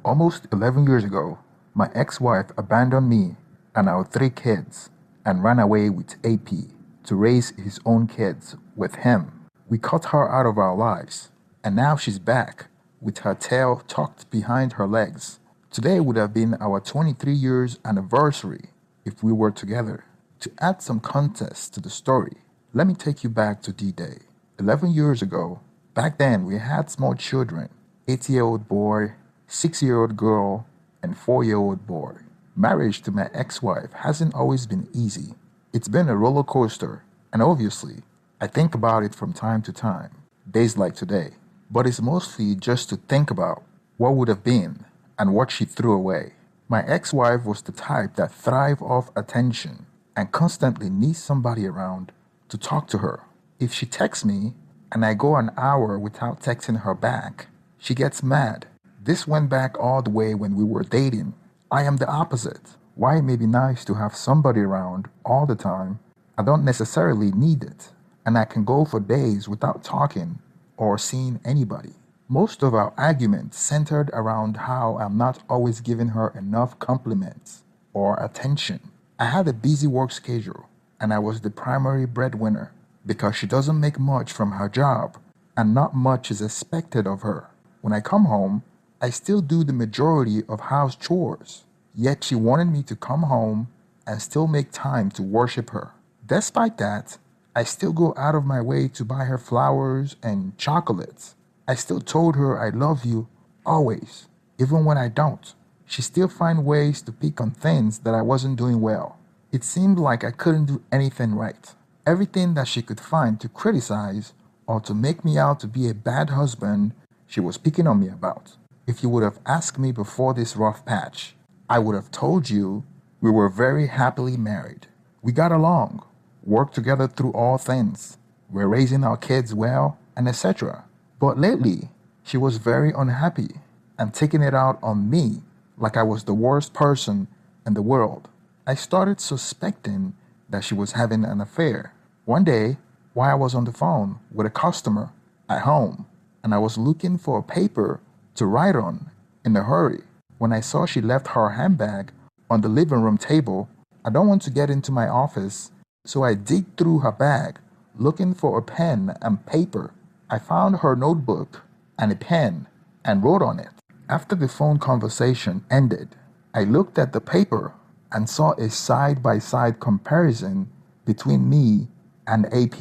Almost 11 years ago, my ex-wife abandoned me and our three kids and ran away with AP to raise his own kids with him. We cut her out of our lives, and now she's back with her tail tucked behind her legs. Today would have been our 23 years anniversary if we were together. To add some context to the story, let me take you back to D-Day. 11 years ago, back then we had small children, 8-year-old boy, 6-year-old girl, and 4-year-old boy. Marriage to my ex-wife hasn't always been easy. It's been a roller coaster, and obviously, I think about it from time to time, days like today. But it's mostly just to think about what would have been and what she threw away. My ex-wife was the type that thrived off attention and constantly needs somebody around to talk to her. If she texts me and I go an hour without texting her back, she gets mad. This went back all the way when we were dating. I am the opposite. While it may be nice to have somebody around all the time, I don't necessarily need it, and I can go for days without talking or seeing anybody. Most of our arguments centered around how I'm not always giving her enough compliments or attention. I had a busy work schedule, and I was the primary breadwinner because she doesn't make much from her job, and not much is expected of her. When I come home, I still do the majority of house chores, yet she wanted me to come home and still make time to worship her. Despite that, I still go out of my way to buy her flowers and chocolates. I still told her I love you always, even when I don't. She still find ways to pick on things that I wasn't doing well. It seemed like I couldn't do anything right. Everything that she could find to criticize or to make me out to be a bad husband, she was picking on me about. If you would have asked me before this rough patch, I would have told you we were very happily married. We got along, worked together through all things. We're raising our kids well, and etc. But lately, she was very unhappy and taking it out on me like I was the worst person in the world. I started suspecting that she was having an affair. One day, while I was on the phone with a customer at home, and I was looking for a paper to write on in a hurry, when I saw she left her handbag on the living room table, I don't want to get into my office, so I dig through her bag looking for a pen and paper. I found her notebook and a pen and wrote on it. After the phone conversation ended, I looked at the paper and saw a side-by-side comparison between me and AP.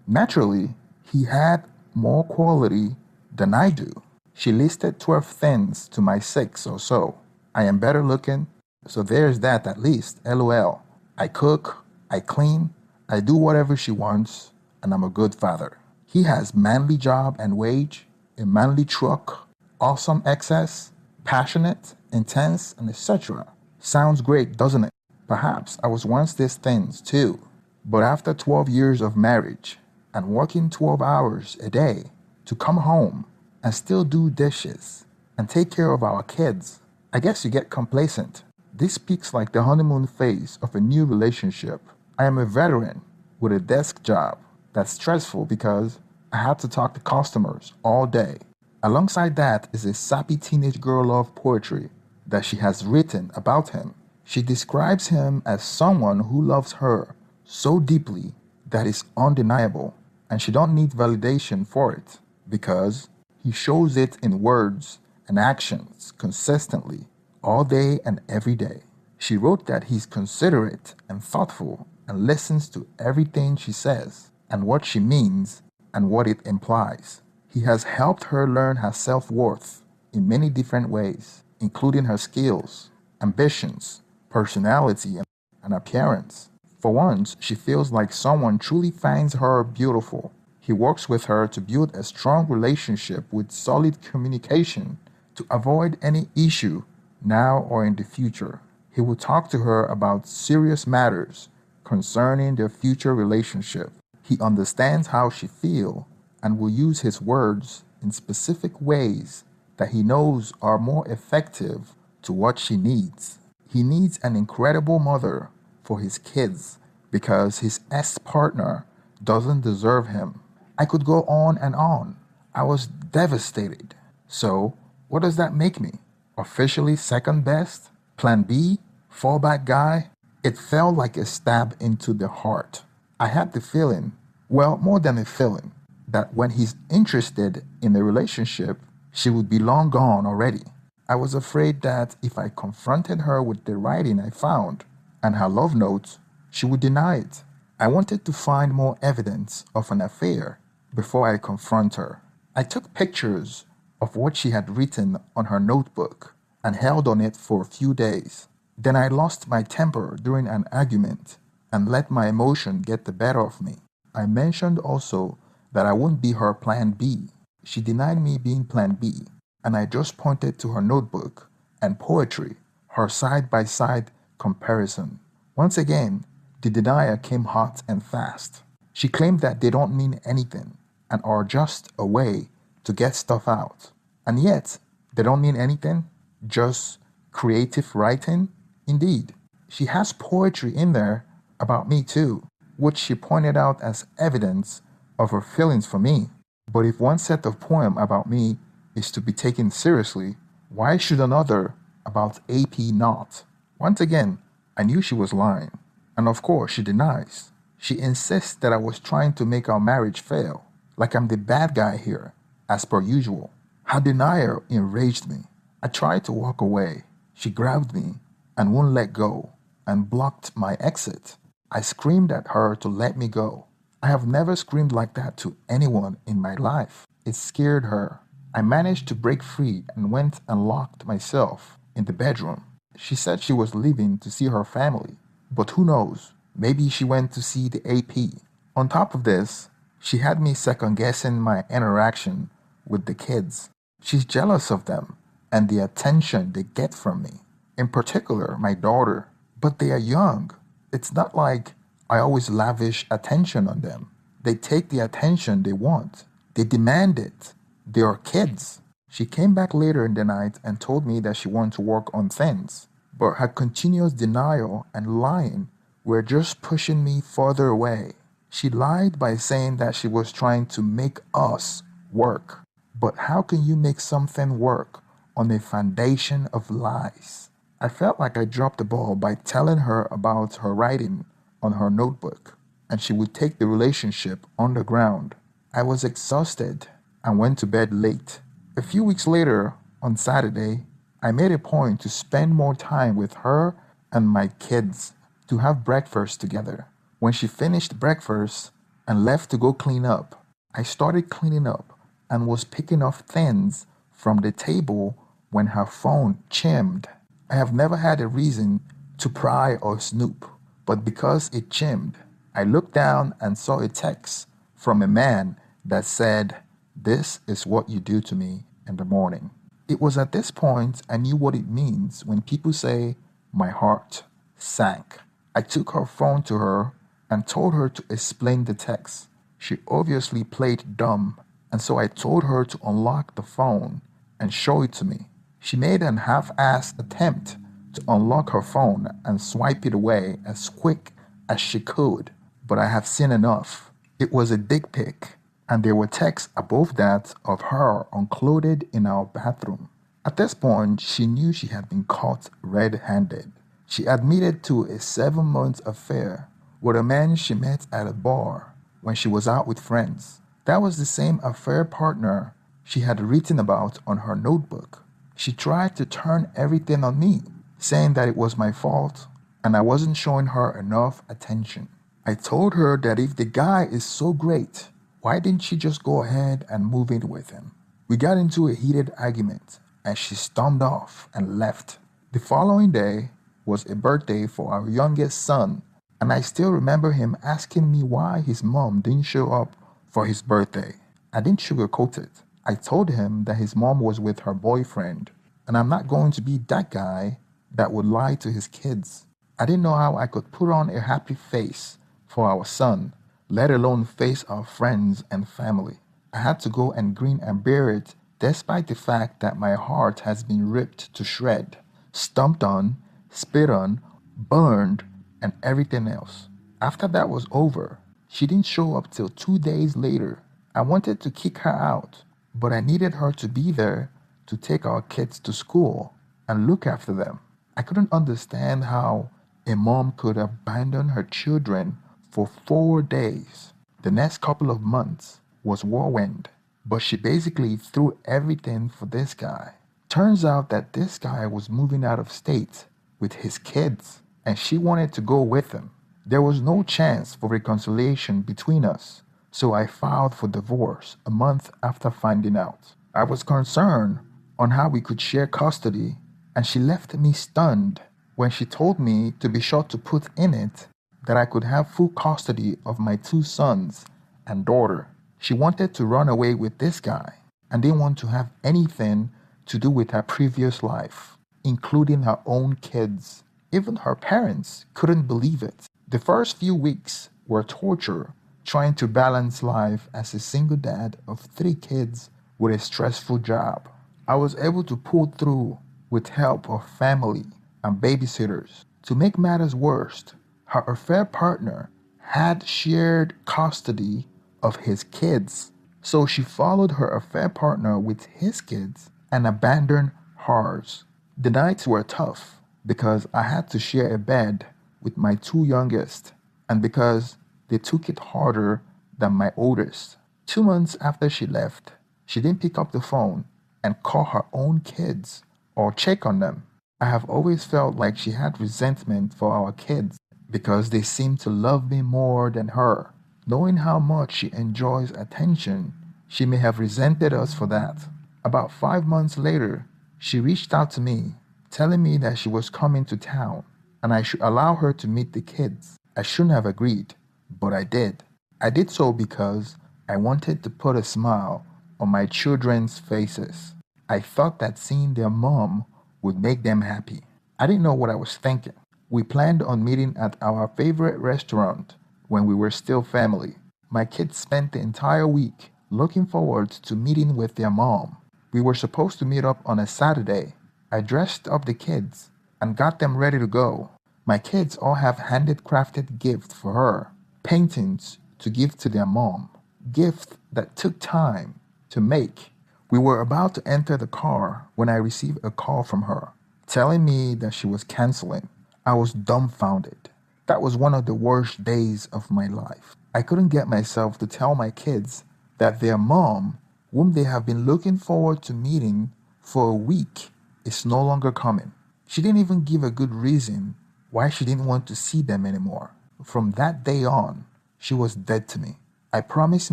Naturally, he had more quality than I do. She listed 12 things to my 6 or so. I am better looking, so there's that at least, lol. I cook, I clean, I do whatever she wants, and I'm a good father. He has manly job and wage, a manly truck, awesome excess, passionate, intense, and etc. Sounds great, doesn't it? Perhaps I was once these things too. But after 12 years of marriage and working 12 hours a day to come home and still do dishes and take care of our kids, I guess you get complacent. This speaks like the honeymoon phase of a new relationship. I am a veteran with a desk job that's stressful because I have to talk to customers all day. Alongside that is a sappy teenage girl love poetry that she has written about him. She describes him as someone who loves her so deeply that is undeniable, and she don't need validation for it because he shows it in words and actions consistently all day and every day. She wrote that he's considerate and thoughtful and listens to everything she says and what she means and what it implies. He has helped her learn her self-worth in many different ways, including her skills, ambitions, personality, and appearance. For once, she feels like someone truly finds her beautiful. He works with her to build a strong relationship with solid communication to avoid any issue now or in the future. He will talk to her about serious matters concerning their future relationship. He understands how she feels and will use his words in specific ways that he knows are more effective to what she needs. He needs an incredible mother for his kids because his ex-partner doesn't deserve him. I could go on and on. I was devastated. So, what does that make me? Officially second best? Plan B? Fallback guy? It felt like a stab into the heart. I had the feeling, well, more than a feeling, that when he's interested in a relationship, she would be long gone already. I was afraid that if I confronted her with the writing I found and her love notes, she would deny it. I wanted to find more evidence of an affair before I confront her. I took pictures of what she had written on her notebook and held on it for a few days. Then I lost my temper during an argument and let my emotion get the better of me. I mentioned also that I wouldn't be her plan B. She denied me being plan B, and I just pointed to her notebook and poetry, her side by side comparison. Once again, the denier came hot and fast. She claimed that they don't mean anything and are just a way to get stuff out. And yet, they don't mean anything, just creative writing? Indeed, she has poetry in there about me too, which she pointed out as evidence of her feelings for me. But if one set of poem about me is to be taken seriously, why should another about AP not? Once again, I knew she was lying. And of course, she denies. She insists that I was trying to make our marriage fail, like I'm the bad guy here, as per usual. Her denial enraged me. I tried to walk away. She grabbed me and wouldn't let go and blocked my exit. I screamed at her to let me go. I have never screamed like that to anyone in my life. It scared her. I managed to break free and went and locked myself in the bedroom. She said she was leaving to see her family, but who knows? Maybe she went to see the AP. On top of this, she had me second guessing my interaction with the kids. She's jealous of them and the attention they get from me. In particular, my daughter. But they are young. It's not like I always lavish attention on them. They take the attention they want. They demand it. They are kids. She came back later in the night and told me that she wanted to work on things. But her continuous denial and lying were just pushing me further away. She lied by saying that she was trying to make us work. But how can you make something work on a foundation of lies? I felt like I dropped the ball by telling her about her writing on her notebook, and she would take the relationship underground. I was exhausted and went to bed late. A few weeks later, on Saturday, I made a point to spend more time with her and my kids to have breakfast together. When she finished breakfast and left to go clean up, I started cleaning up and was picking up things from the table when her phone chimed. I have never had a reason to pry or snoop, but because it chimed, I looked down and saw a text from a man that said, "This is what you do to me in the morning." It was at this point I knew what it means when people say, "My heart sank." I took her phone to her and told her to explain the text. She obviously played dumb, and so I told her to unlock the phone and show it to me. She made an half-assed attempt to unlock her phone and swipe it away as quick as she could, but I have seen enough. It was a dick pic, and there were texts above that of her unclothed in our bathroom. At this point, she knew she had been caught red-handed. She admitted to a 7-month affair with a man she met at a bar when she was out with friends. That was the same affair partner she had written about on her notebook. She tried to turn everything on me, saying that it was my fault and I wasn't showing her enough attention. I told her that if the guy is so great, why didn't she just go ahead and move in with him? We got into a heated argument and she stormed off and left. The following day was a birthday for our youngest son, and I still remember him asking me why his mom didn't show up for his birthday. I didn't sugarcoat it. I told him that his mom was with her boyfriend, and I'm not going to be that guy that would lie to his kids. I didn't know how I could put on a happy face for our son, let alone face our friends and family. I had to go and grin and bear it despite the fact that my heart has been ripped to shred, stomped on, spit on, burned, and everything else. After that was over, she didn't show up till 2 days later. I wanted to kick her out, but I needed her to be there to take our kids to school. and look after them. I couldn't understand how a mom could abandon her children for 4 days. The next couple of months was whirlwind, but she basically threw everything for this guy. Turns out that this guy was moving out of state with his kids, and she wanted to go with him. There was no chance for reconciliation between us, so I filed for divorce a month after finding out. I was concerned on how we could share custody, and she left me stunned when she told me to be sure to put in it that I could have full custody of my 2 sons and daughter. She wanted to run away with this guy and didn't want to have anything to do with her previous life, including her own kids. Even her parents couldn't believe it. The first few weeks were torture, trying to balance life as a single dad of 3 kids with a stressful job. I was able to pull through with help of family and babysitters. To make matters worse, her affair partner had shared custody of his kids, so she followed her affair partner with his kids and abandoned hers. The nights were tough because I had to share a bed with my 2 youngest, and because they took it harder than my oldest. 2 months after she left, she didn't pick up the phone and call her own kids or check on them. I have always felt like she had resentment for our kids because they seemed to love me more than her. Knowing how much she enjoys attention, she may have resented us for that. About 5 months later, she reached out to me, telling me that she was coming to town and I should allow her to meet the kids. I shouldn't have agreed, but I did. I did so because I wanted to put a smile on my children's faces. I thought that seeing their mom would make them happy. I didn't know what I was thinking. We planned on meeting at our favorite restaurant when we were still family. My kids spent the entire week looking forward to meeting with their mom. We were supposed to meet up on a Saturday. I dressed up the kids and got them ready to go. My kids all have handcrafted gifts for her, paintings to give to their mom, gifts that took time to make. We were about to enter the car when I received a call from her, telling me that she was canceling. I was dumbfounded. That was one of the worst days of my life. I couldn't get myself to tell my kids that their mom, whom they have been looking forward to meeting for a week, is no longer coming. She didn't even give a good reason why she didn't want to see them anymore. From that day on, she was dead to me. I promised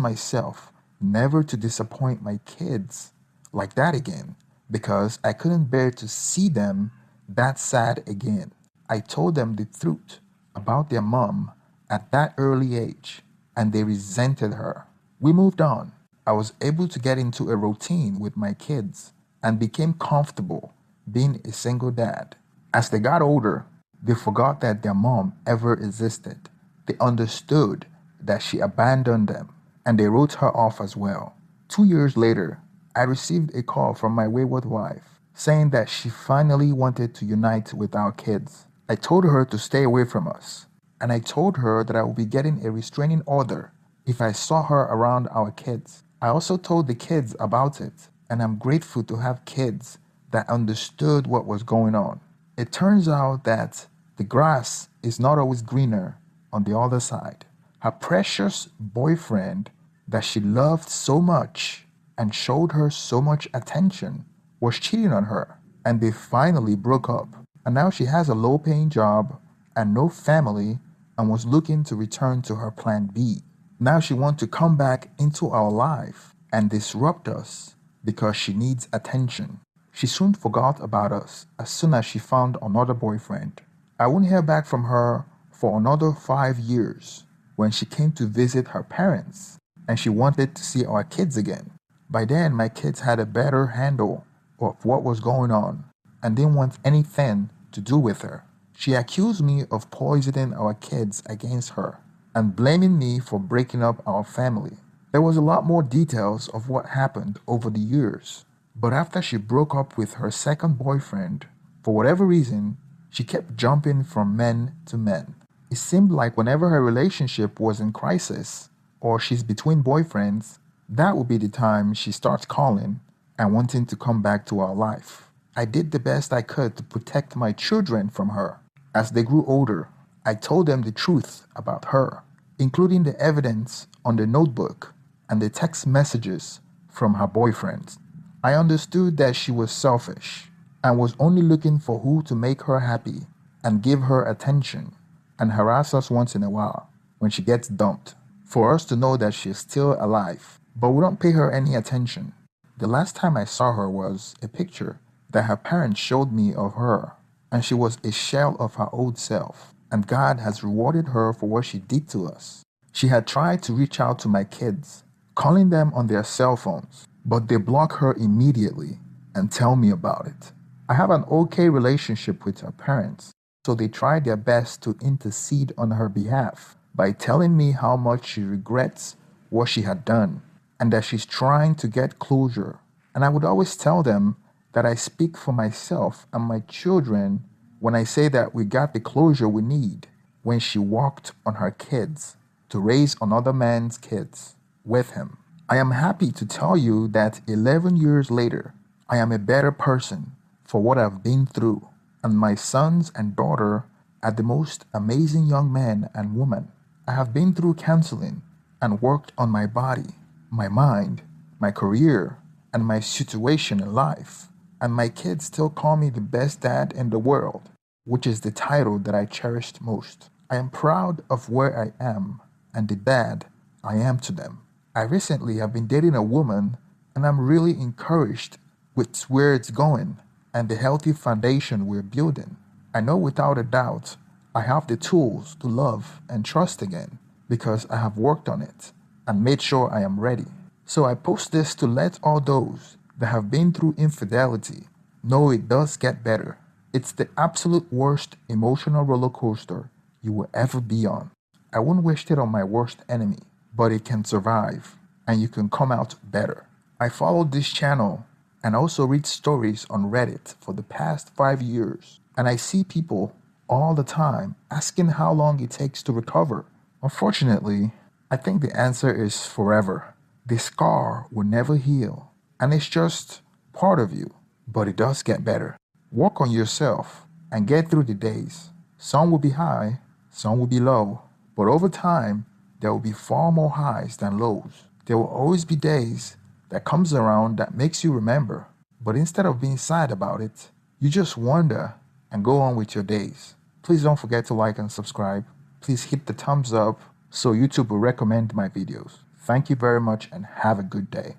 myself never to disappoint my kids like that again because I couldn't bear to see them that sad again. I told them the truth about their mom at that early age, and they resented her. We moved on. I was able to get into a routine with my kids and became comfortable being a single dad. As they got older, they forgot that their mom ever existed. They understood that she abandoned them, and they wrote her off as well. 2 years later, I received a call from my wayward wife saying that she finally wanted to unite with our kids. I told her to stay away from us, and I told her that I would be getting a restraining order if I saw her around our kids. I also told the kids about it, and I'm grateful to have kids that understood what was going on. It turns out that the grass is not always greener on the other side. Her precious boyfriend that she loved so much and showed her so much attention was cheating on her, and they finally broke up. And now she has a low-paying job and no family and was looking to return to her plan B. Now she wants to come back into our life and disrupt us because she needs attention. She soon forgot about us as soon as she found another boyfriend. I wouldn't hear back from her for another 5 years when she came to visit her parents and she wanted to see our kids again. By then, my kids had a better handle of what was going on and didn't want anything to do with her. She accused me of poisoning our kids against her and blaming me for breaking up our family. There was a lot more details of what happened over the years, but after she broke up with her second boyfriend, for whatever reason, she kept jumping from men to men. It seemed like whenever her relationship was in crisis or she's between boyfriends, that would be the time she starts calling and wanting to come back to our life. I did the best I could to protect my children from her. As they grew older, I told them the truth about her, including the evidence on the notebook and the text messages from her boyfriends. I understood that she was selfish and was only looking for who to make her happy and give her attention and harass us once in a while when she gets dumped, for us to know that she's still alive, but we don't pay her any attention. The last time I saw her was a picture that her parents showed me of her, and she was a shell of her old self, and God has rewarded her for what she did to us. She had tried to reach out to my kids, calling them on their cell phones, but they block her immediately and tell me about it. I have an okay relationship with her parents, so they tried their best to intercede on her behalf by telling me how much she regrets what she had done and that she's trying to get closure. And I would always tell them that I speak for myself and my children when I say that we got the closure we need when she walked on her kids to raise another man's kids with him. I am happy to tell you that 11 years later, I am a better person for what I've been through, and my sons and daughter are the most amazing young men and women. I have been through counseling and worked on my body, my mind, my career, and my situation in life. And my kids still call me the best dad in the world, which is the title that I cherished most. I am proud of where I am and the dad I am to them. I recently have been dating a woman, and I'm really encouraged with where it's going and the healthy foundation we're building. I know without a doubt I have the tools to love and trust again because I have worked on it and made sure I am ready. So I post this to let all those that have been through infidelity know it does get better. It's the absolute worst emotional roller coaster you will ever be on. I wouldn't wish it on my worst enemy, but it can survive and you can come out better. I followed this channel and also read stories on Reddit for the past 5 years, and I see people all the time asking how long it takes to recover. Unfortunately, I think the answer is forever. The scar will never heal, and it's just part of you, but it does get better. Work on yourself and get through the days. Some will be high, some will be low, but over time, there will be far more highs than lows. There will always be days that comes around that makes you remember, but instead of being sad about it, you just wonder and go on with your days. Please don't forget to like and subscribe. Please hit the thumbs up so YouTube will recommend my videos. Thank you very much and have a good day.